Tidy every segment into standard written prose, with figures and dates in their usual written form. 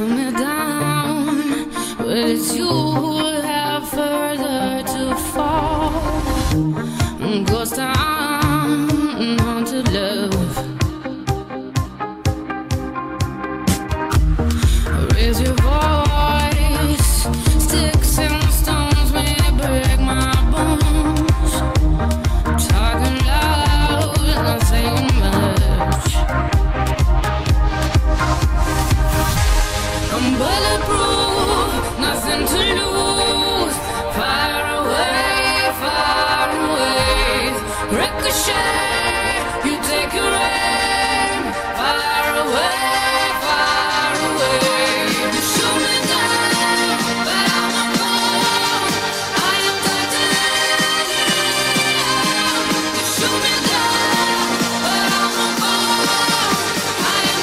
me down, but it's you who have further to fall. Ghost town, haunted love. Raise your voice, sticks and stones may break my bones. Talking loud, not saying much. I'm bulletproof, nothing to lose. Far away, ricochet, you take your aim. Far away, you shoot me down, but I'm a goal. I am titanium. You shoot me down, but I'm a goal. I am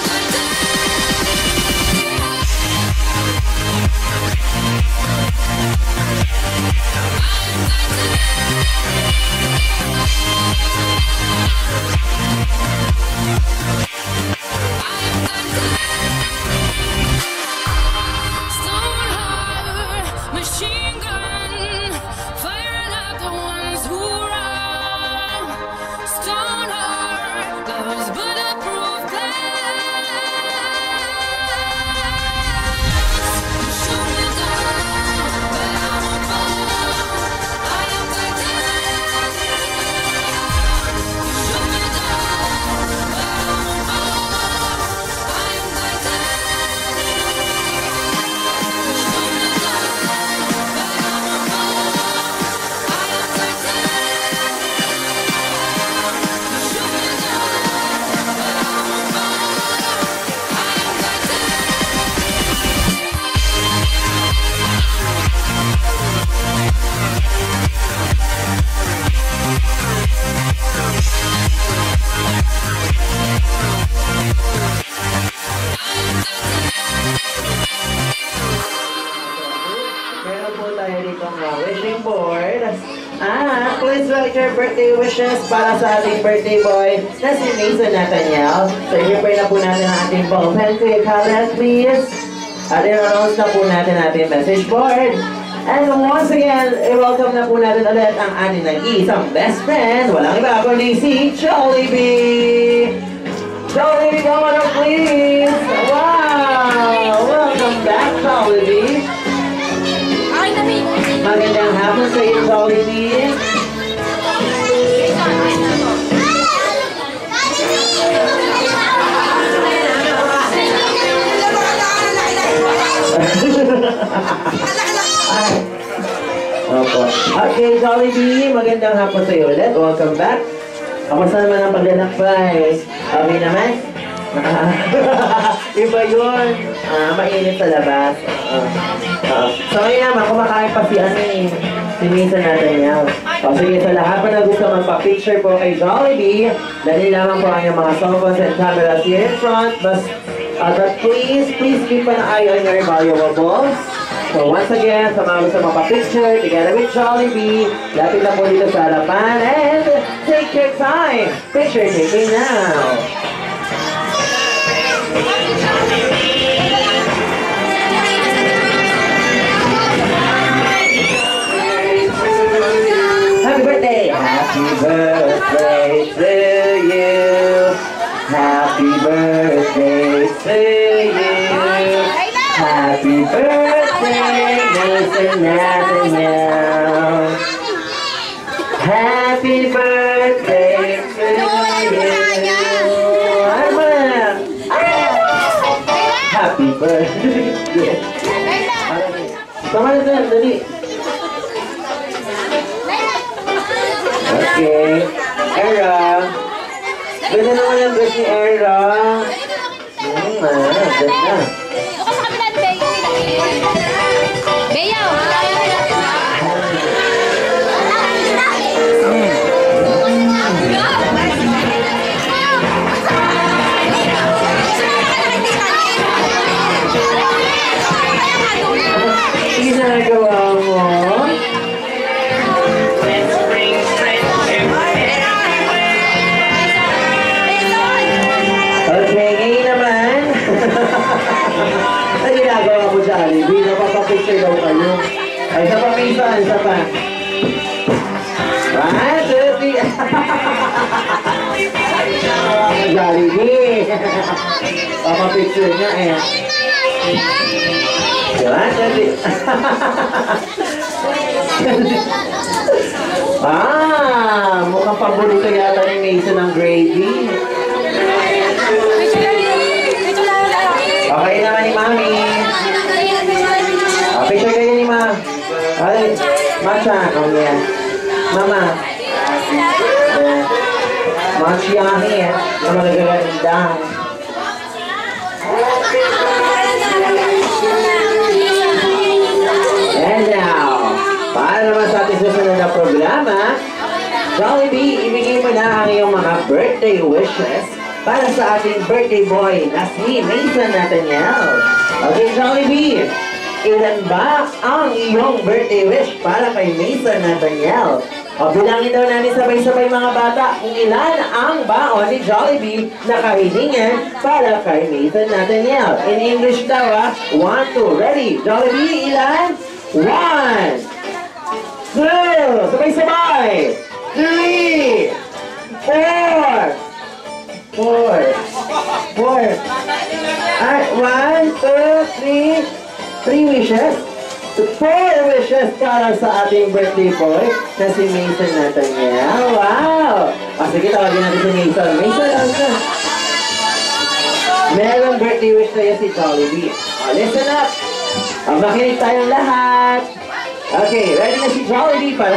Stoneheart, machine gun, firing at the ones who run. Stoneheart, love's bulletproof glass. Shoot me down, but I'm a ball. I am titanium. Shoot me down, but I'm a ball. I am Meron po tayo dito wishing board. Please write your birthday wishes para sa ating birthday boy na si Mason Nathaniel. So, i-prepare na po natin ang ating ballpen. Kuya Khaled, please. At i-announce na po natin ating message board. And once again, i-welcome na po natin ulit ang ating nag-iisang best friend. Walang iba kundi si Jollibee. Jollibee, come on up, please. Wow! Welcome back, Jollibee. Magandang hapon sa iyo, Jollibee. Okay, Jollibee, magandang hapon sa iyo ulit. Welcome back. Kamusta naman ang paglalakbay? Okay naman? Iba yun. Mainit sa labas. So ngayon naman, kumakain pa si si Mason Nathaniel. Sige, sa lahat pa na gusto magpa-picture po kay Jollibee, dali lamang po ang mga cell phones and cameras here in front. But please keep an eye on your valuables. So once again, sa mga gusto magpa-picture, together with Jollibee, lapit na po dito sa harapan and take your time. Picture taking now. Happy birthday! Happy birthday to you! Happy birthday to you! Happy birthday, Mason Nathaniel! Happy birthday to you! Happy birthday! Sama na tayo, dali! Okay. Era. Ganda naman yung dress ni Era. Ganda. Bukas sa kabilang, Beyaw. Ginagawa mo? Okay, ngayon naman. daw kayo. Ay, isa pa minsan, isa pa. 1, 2, 3. Jollibee. Papa-picture niya eh. 1, 2, 3. Mukhang paborito yata ni Mason ng gravy. Okay naman ni Mami. Picture kayo ni Ma. Ay, Macha. Oh, yeah. Mama. Machiyahi eh. Na magaganda. And now, para naman sa ating susunod na programa, Jollibee, ibigay mo na ang iyong mga birthday wishes para sa ating birthday boy na si Mason Nathaniel. Okay, Jollibee, ilan ba ang iyong birthday wish para kay Mason Nathaniel? O bilangin daw namin sabay-sabay mga bata kung ilan ang baon ni Jollibee na kahilingan para kay Mason Nathaniel. In English daw 1, 2, ready? Jollibee, ilan? 1, 2, sabay-sabay! 3, 4, 4. At 1, 2, 3. 3 wishes. 4 wishes para sa ating birthday boy na si Mason Nathaniel. Wow! O sige, tawagin natin si Mason. Mason, ano ka? Merong birthday wish na yan si Jollibee. O, listen up! O, makinig tayong lahat. Okay, ready na si Jollibee para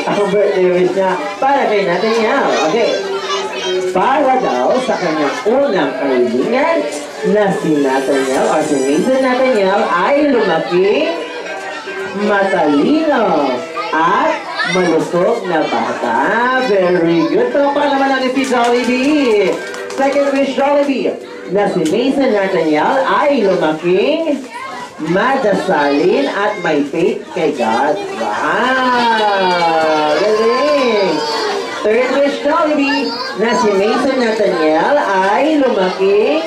ang birthday wish niya para kay Nathaniel. Okay. Para daw sa kanyang unang kahilingan na si Nathaniel or si Mason Nathaniel ay lumaking matalino at malusog na bata. Very good. Palakpakan naman natin si Jollibee. Second wish, Jollibee, na si Mason Nathaniel ay lumaking madasalin at may faith kay God. Wow! Galing! Third wish, Jollibee, na si Mason Nathaniel ay lumaking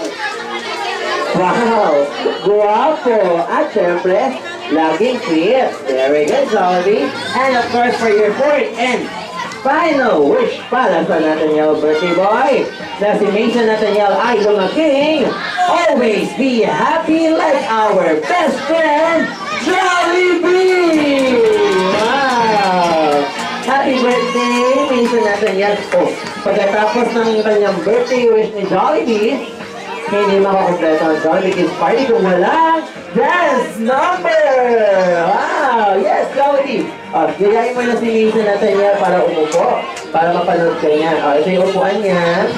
guwapo at syempre, laging fit. Very good, Jollibee. And of course, for your fourth and final wish para sa Nathaniel birthday boy, na si Mason Nathaniel ay lumaking always be happy like our best friend, Jollibee! Wow! Happy birthday, Mason Nathaniel. Oh, pagkatapos ng kanyang birthday wish ni Jollibee, hindi makakompleto ang Jollibee Kids Party kung walang dance number! Wow! Yes, Jollibee! Gayahin mo na si Mason Nathaniel para umupo, para mapanood ka niya. Ito yung upuan niya.